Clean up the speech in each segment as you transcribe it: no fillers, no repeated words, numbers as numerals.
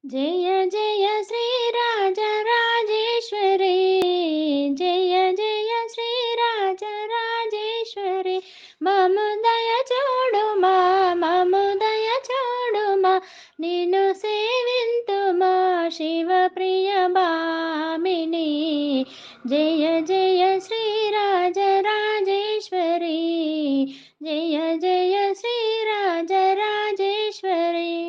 జయ జయ శ్రీరాజరాజేశ్వరి, జయ జయ శ్రీరాజరాజేశ్వరి, మముదయ చూడుమా, మముదయ చూడుమా, నిన్ను సేవింతుమా శివ ప్రియ భామిని. జయ జయ శ్రీరాజరాజేశ్వరి, జయ జయ శ్రీరాజరాజేశ్వరి,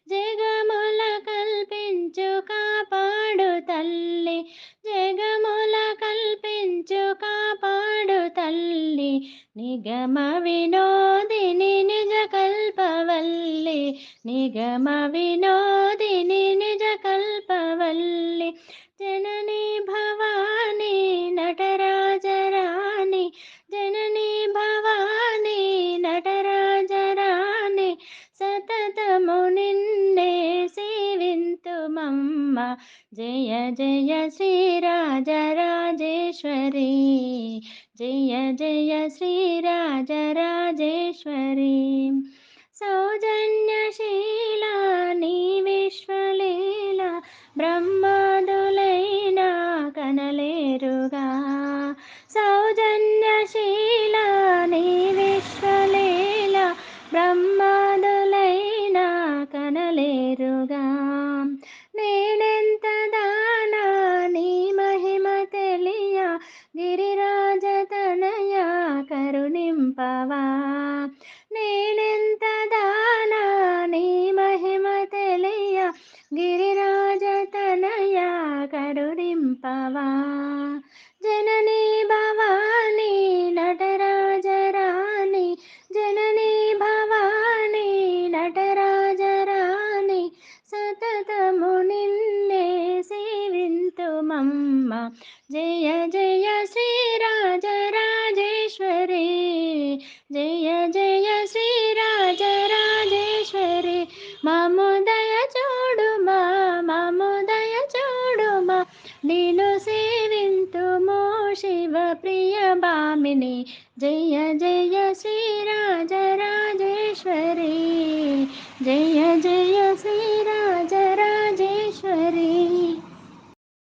జగముల కల్పించు కాపాడు తల్లి, జగముల కల్పించు కాపాడు తల్లి, నిగమ వినోదిని నిజ కల్పవల్లి, నిగమ వినోదిని నిజ కల్పవల్లి, జననీ భవానీ నటరాజరాణి, జననీ భవానీ నటరాజరాణి, సతతము నిన్నే సేవింతుమమ్మ. జయ జయ శ్రీరాజరాజేశ్వరి, జయ జయ శ్రీరాజరాజేశ్వరి, సౌజన్యశీల నీ విశ్వలీల, బ్రహ్మాదులైన కనలేరుగా, సౌజన్యశీల నీ విశ్వలీల, బ్రహ్మాదులైన కనలేరుగా, నేనెంత దానా నీ మహిమ తెలియ, గిరిరాజ తనయ కరుణింపవా, నేనెంత దానా నీ మహిమ తెలియ, గిరిరాజ తనయ కరుణింపవా, జననీ భవానీ నటరాజరాణి, జననీ భవానీ నటరాజరాణి, సతతము నిన్నే సేవింతుమమ్మ. జయ జయ శ్రీరాజరాజేశ్వరి, జయ జయ శ్రీరాజరాజేశ్వరి, మముదయ చూడుమా, మముదయ చూడుమా, నిన్ను సేవింతుమో శివ ప్రియ భామిని. జయ జయ శ్రీ